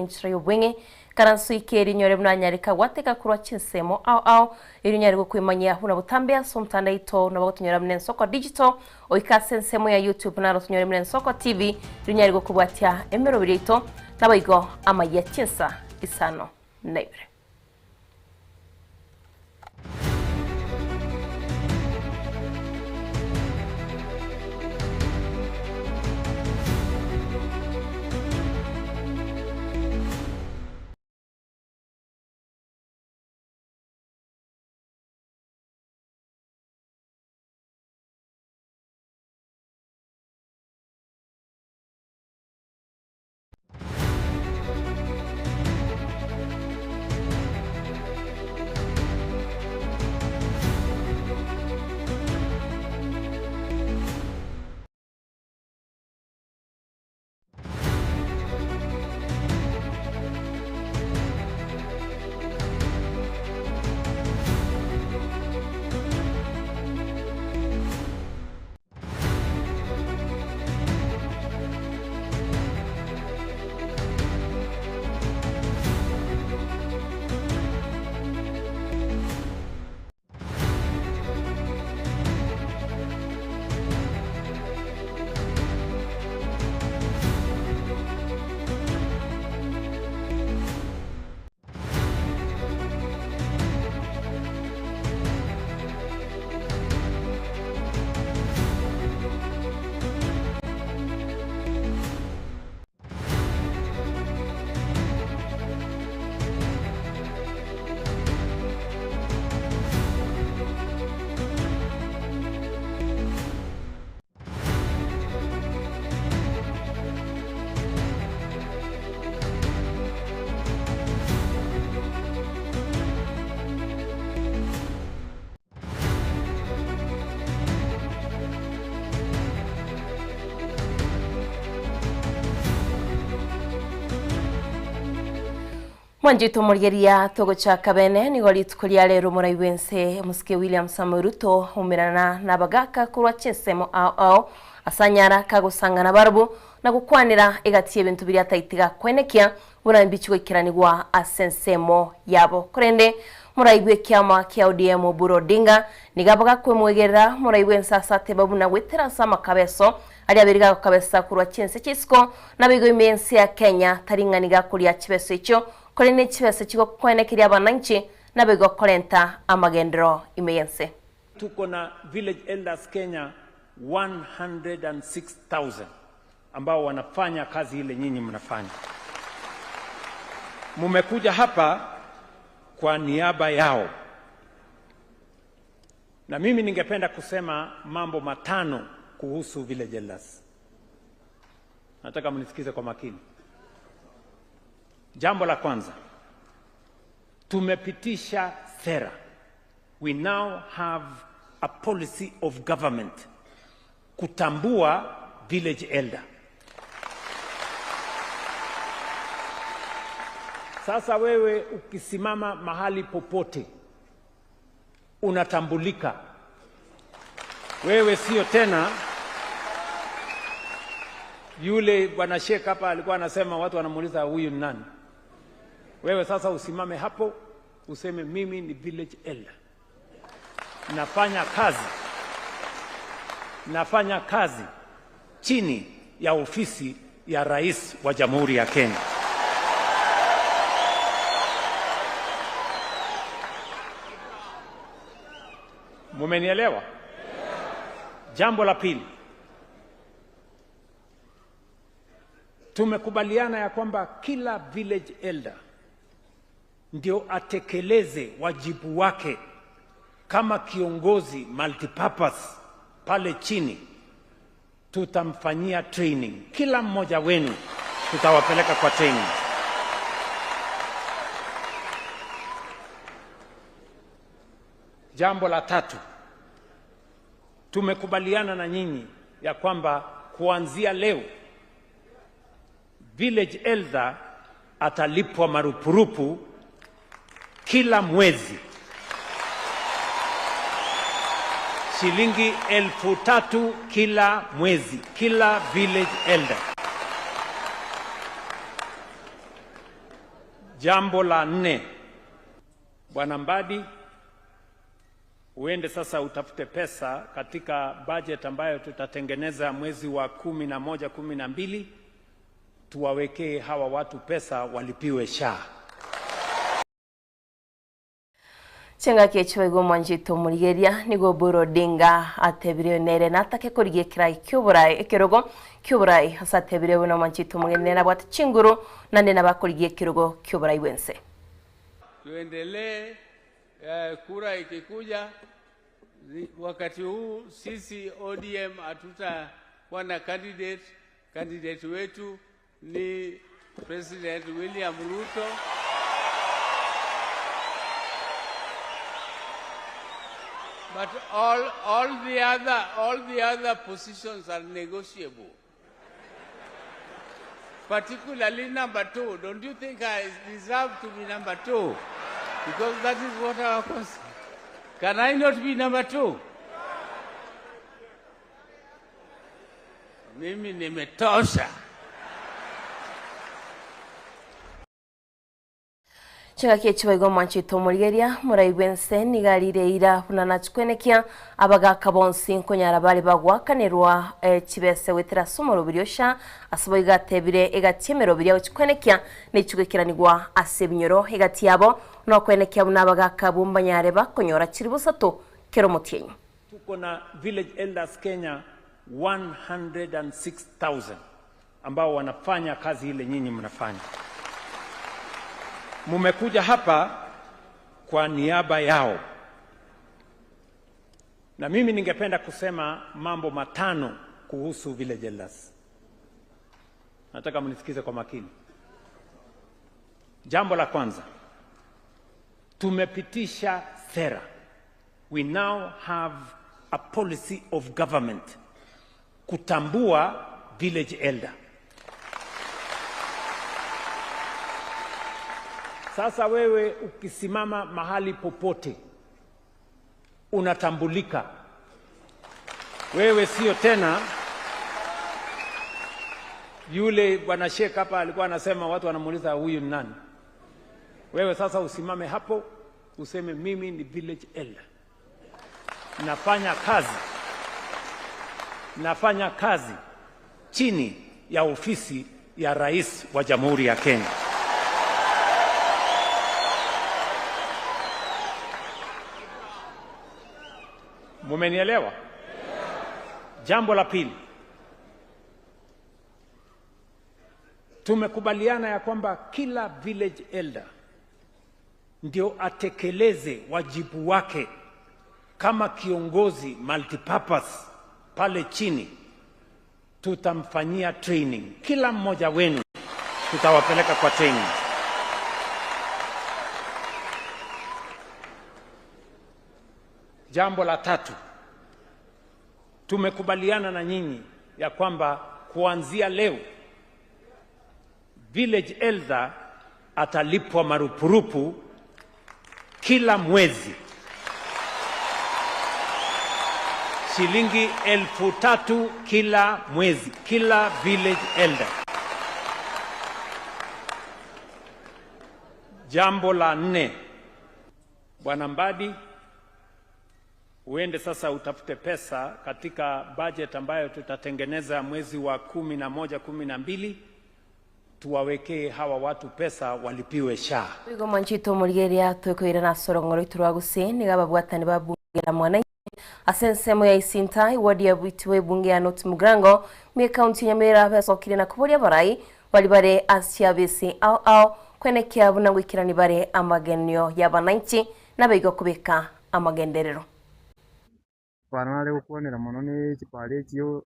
inchira y'ubwenge karansuike rinyore mnanyarika wateka kurwa chinsemo au irinyare gukwimanya huna butambea somtanda ito na bagutunyora mnen soko digital oikase nsemo ya YouTube na rotunyore mnen soko TV irinyare gukubwatia emero birito nabayigo amaya chinsa isano neibre. Mwanjito murigeria togocha kabene ni goli tukulia lero muraiwense musike William Samoei Ruto umirana nabagaka kurwa chinsemo au asanyara kagusangana barbu na gukwanira igatie bintu biri ataitiga kwenekia burambichwe kiranigwa asensemo yabo kurende muraigwe kiama kia ODM Burodinga nigabaga kwemwegerera muraiwensa sate babu na gwetera sama kabeso ali abiriga kabesa kurwa chinse chisco nabigo imensi ya Kenya taringaniga kulia chibeso icho kolene chibese chiko kwenekiria bananchi nabigo kolenta amagendro imeyense. Tuko na village elders Kenya 106,000 ambao wanafanya kazi ile nyinyi mnafanya. Mumekuja hapa kwa niaba yao. Na mimi ningependa kusema mambo matano kuhusu village elders. Nataka mnisikize kwa makini. Jambo la kwanza, tumepitisha sera. We now have a policy of government kutambua village elder. Sasa wewe ukisimama mahali popote unatambulika. Wewe sio tena yule bwana Sheikh hapa alikuwa anasema watu wanamuuliza huyu ni nani. Wewe sasa usimame hapo useme mimi ni village elder. Nafanya kazi chini ya ofisi ya Rais wa Jamhuri ya Kenya. Mumenielewa? Jambo la pili, tumekubaliana ya kwamba kila village elder ndio atekeleze wajibu wake kama kiongozi multipurpose pale chini. Tutamfanyia training. Kila mmoja wenu tutawapeleka kwa training. Jambo la tatu, tumekubaliana na nyinyi ya kwamba kuanzia leo village elder atalipwa marupurupu kila mwezi shilingi 3,000 kila mwezi, kila village elder. Jambo la 4, Bwana Mbadi, uende sasa utafute pesa katika budget ambayo tutatengeneza mwezi wa 11, 12, tuwawekee hawa watu pesa walipiwe SHA. Chenga kechiwego Mwanjito Murigeria nigo Oburu Odinga atebire nere natake kurigekira ikyuburai ekirogo kyuburai hasatebire buna Mwanjito Murigeria nabwate chinguru nande nabakurigie kirogo kyuburai wense. Tuendelee, kura ikikuja wakati huu sisi ODM hatutakuwa na candidate wetu ni President William Ruto. But all the other positions are negotiable. Particularly number 2. Don't you think I deserve to be number 2? Because that is what our concern. Can I not be number 2? Mimi nimetosha. Chenga kechiwego Mwanjito Murigeria muraigwense nigarire ira bunana chikwenekia abagaka bonsi nkonyara bali bagwakanirwa chibese wetera somoro biryosha asabo igatebire egatiemero biryawo chikwenekia nichugekiranirwa asebinyoro egati yabo no kwenekia buna abagaka bumbanyare bakonyora chiribusato kero mutienyi. Tuko na village elders Kenya 106,000 ambao wanafanya kazi ile nyinyi mnafanya. Mumekuja hapa kwa niaba yao. Na mimi ningependa kusema mambo matano kuhusu village elders. Nataka mnisikize kwa makini. Jambo la kwanza, tumepitisha sera. We now have a policy of government kutambua village elder. Sasa wewe ukisimama mahali popote unatambulika. Wewe sio tena yule bwana Sheikh hapa alikuwa anasema watu wanamuuliza huyu ni nani. Wewe sasa usimame hapo useme mimi ni village elder. Nafanya kazi chini ya ofisi ya Rais wa Jamhuri ya Kenya. Mumenielewa? Jambo la pili, tumekubaliana ya kwamba kila village elder ndio atekeleze wajibu wake kama kiongozi multipurpose pale chini. Tutamfanyia training. Kila mmoja wenu tutawapeleka kwa training. Jambo la tatu, tumekubaliana na nyinyi ya kwamba kuanzia leo village elder atalipwa marupurupu kila mwezi shilingi 3,000 kila mwezi, kila village elder. Jambo la 4, Bwana Mbadi, uende sasa utafute pesa katika budget ambayo tutatengeneza mwezi wa 11, 12, tuwawekee hawa watu pesa walipiwe SHA. Wigo Mwanjito Murigeria twekoira na sorongoro ituraguse niga babwatani babungira mwana asensemo ya Isinta iwadi ya bwitiwe bunge ya North Mugrango mwe county Nyamira basokire na kuboria barai wali bare Asia bisi au kwenekea bunangwikirani bare amagenyo y'abananchi nabigo kubeka amagenderero. Parana gukonera muno ni kipare kiyo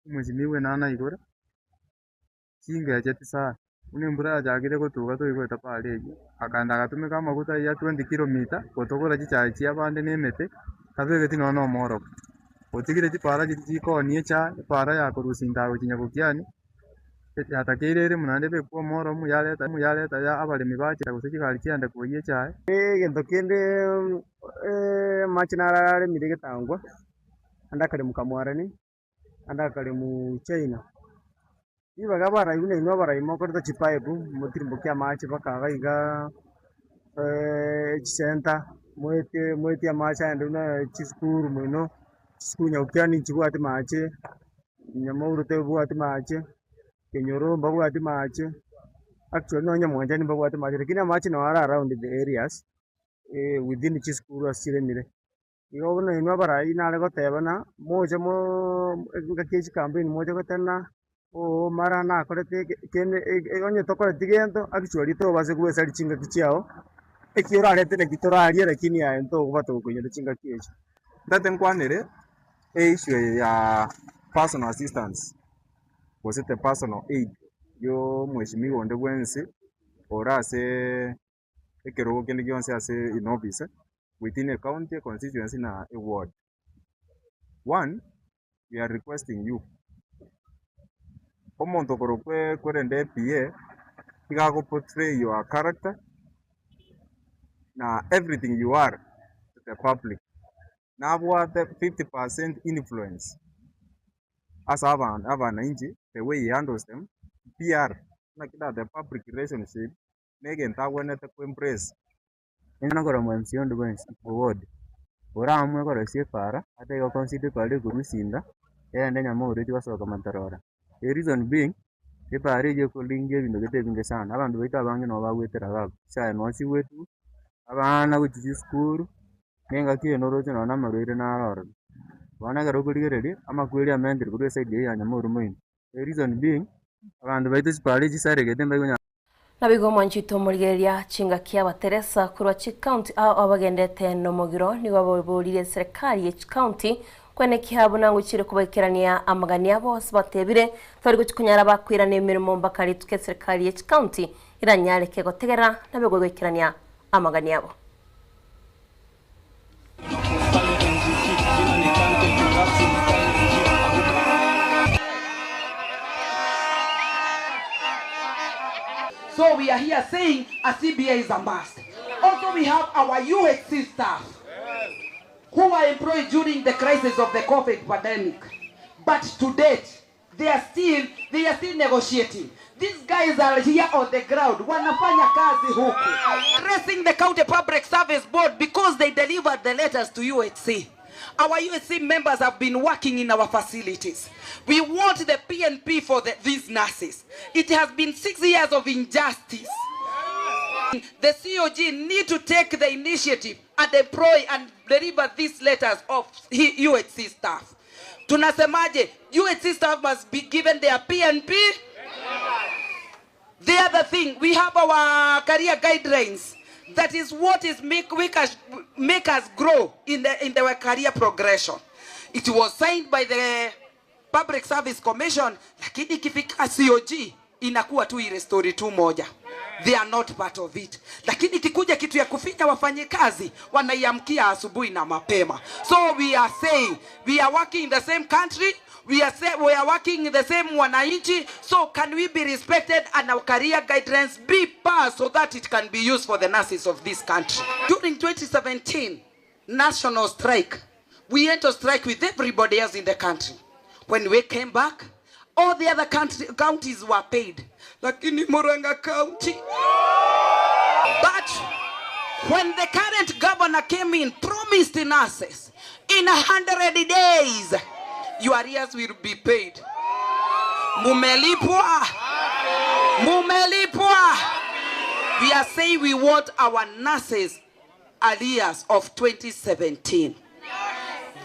mwezi miwe nana igora kinga jeti sa une mbura jagire gutuga to igweta pare akanda gatumika maguta ya 20 km gutogora gichachi abande nemete kabegeti no moro otigire kipara giko niecha para ya kurusinda ukinya kukiani atakirere munande be kwa moro mu yaleta ya abalemi bakira gusikikali kiande kuye chae gento kende machinara mirige tangwa anda kale mukamwarani anda kale mu China iba gabara yune no bara imo korta chipaibu mutirbo kya machi bakaga iga center mwete amacha nduna chiskuru muno chiskuru nyaukyani chibwati mache nyamuru te bwati mache kenyoro mbagwati mache actually no nyamwanja ni mbagwati mache lakini mache no ara around the areas within chiskuru asirenire iga bona ino bara ina le gotebana moja mo ngakechi campaign moja gotena o mara na korete kene onye tokore tigento actually to base kuwesa chinga kichao ekiora rete ne kitora lakini ya ento kubato kwenye chinga kichi Date nkwanire issue ya personal assistance was it a personal aid yo mheshimiwa onde bwensi ora ase ekerogo kende gyonse ase in office within a county constituency na a ward. One, we are requesting you omonto korokwe kwerende PA igago portray your character na everything you are to the public. Now what the 50% influence as Avan inji the way he handles them PR na kida the public relationship negen tawene te embrace ina gora mwansi ondo bwensi ward ora amwe gora sefara ate go consider pale kurusinda ende nyamore tiwasoka mantarora. The reason being ipare je kolinge bindo gete binge sana abandu baita bange no bagwetera babo sai no si wetu abana guchi school nenga kiyo no rocho na marwire na arora bana garo kuligereri ama kweli amendri kuri side ya nyamuru muino. The reason being abandu baita sipare jisare gete mbago nabigo mwanchito murigeria chinga kia bateresa kurwa chi county abagendete no mogiro nigo baburire serikali ya county kwene kihabu nangu chire kubakerania amagani abo batebire tori gukunyara bakwirana emirimo mbakari tuke serikali ya county iranyare ke gotegera nabigo gwekerania amagani abo. So we are here saying a CBA is a must. Also we have our UHC staff who were employed during the crisis of the COVID pandemic. But to date, they are still negotiating. These guys are here on the ground. Wanafanya kazi huku. Addressing the County Public Service Board because they delivered the letters to UHC. Our UHC members have been working in our facilities. We want the PNP for these nurses. It has been 6 years of injustice. The COG need to take the initiative and employ and deliver these letters of UHC staff. Tunasemaje, UHC staff must be given their PNP. The other thing, we have our career guidelines. That is what is make us grow in the career progression. It was signed by the Public Service Commission, lakini ikifika COG inakuwa tu ile story tu moja. They are not part of it. Lakini kikuja kitu ya kufinya wafanyikazi wanaiamkia asubuhi na mapema. So we are saying we are working in the same country. We are working in the same wananchi. So can we be respected and our career guidelines be passed so that it can be used for the nurses of this country? During 2017 national strike, we went to strike with everybody else in the country. When we came back, all the other counties were paid. Lakini Murang'a County. But when the current governor came in, promised nurses in 100 days, your arrears will be paid. Mumelipwa. Mumelipwa. We are saying we want our nurses arrears of 2017.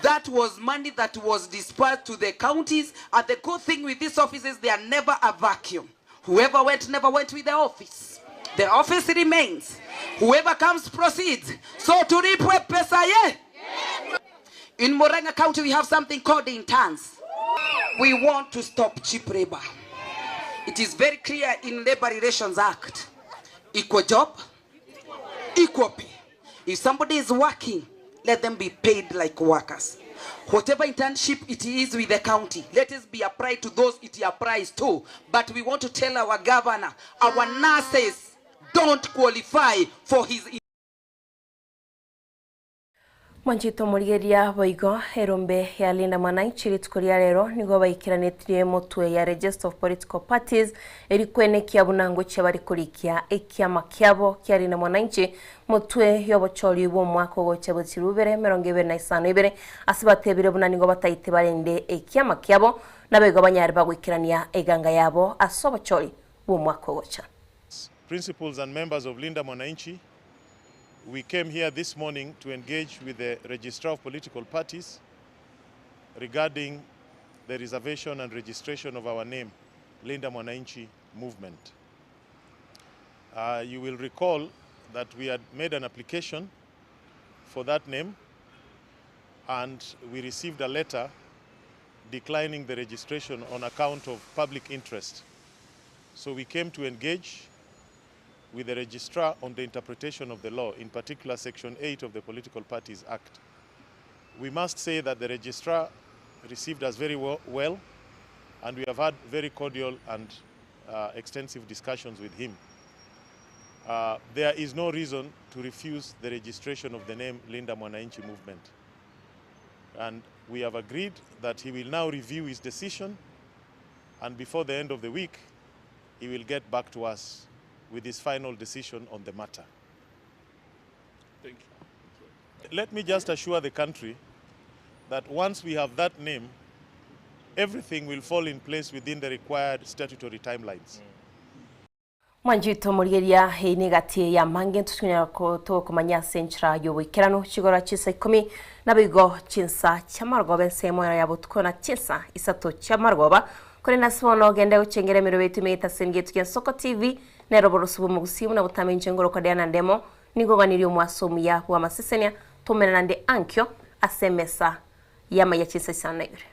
That was money that was dispersed to the counties. And the good thing with these offices, they are never a vacuum. Whoever went never went with the office. The office remains. Whoever comes proceeds. So tulipwe pesa ye. In Murang'a County, we have something called the interns. We want to stop cheap labor. It is very clear in Labor Relations Act. Equal job, equal pay. If somebody is working, let them be paid like workers. Whatever internship it is with the county, let us be applied to those it applies to. But we want to tell our governor, our nurses don't qualify for his Mwanjito murigeria boigo erombe ya Linda Mwananchi ritkuria rero nigo baikiranitire mutwe ya Register of Political Parties erikwenekia bunango cyabari kurikia ekiama kyabo kya Linda Mwananchi mutwe yobochori bo mwako gochebo kirubere 2025 asibatebire bunanigo batayite barende ekiama kyabo nabego banyari bagwikirania eganga yabo asobochori bo mwako gocha. Principals and members of Linda Mwananchi, we came here this morning to engage with the Registrar of Political Parties regarding the reservation and registration of our name, Linda Mwananchi Movement. You will recall that we had made an application for that name and we received a letter declining the registration on account of public interest. So we came to engage with the registrar on the interpretation of the law, in particular Section 8 of the Political Parties Act. We must say that the registrar received us very well, and we have had very cordial and extensive discussions with him. There is no reason to refuse the registration of the name Linda Mwananchi Movement. And we have agreed that he will now review his decision, and before the end of the week, he will get back to us with his final decision on the matter. Thank you. Let me just assure the country that once we have that name, everything will fall in place within the required statutory timelines. Mwanjito murigeria negati ya mange tutunya ko to kumanya sentra yobikirano chigora chisa 10 nabigo chinsa chamargo bensemo yabo tukona chinsa isato chamargoba kuri nasono gende uchengere miro betu meta senge tukya Soko TV nero borosubu mugusimu na butamenje ngoro kwa diana ndemo nigoganiri omwasomu ya wa masesenia tomena nande ankyo asemesa yama ya chinsa sanegre.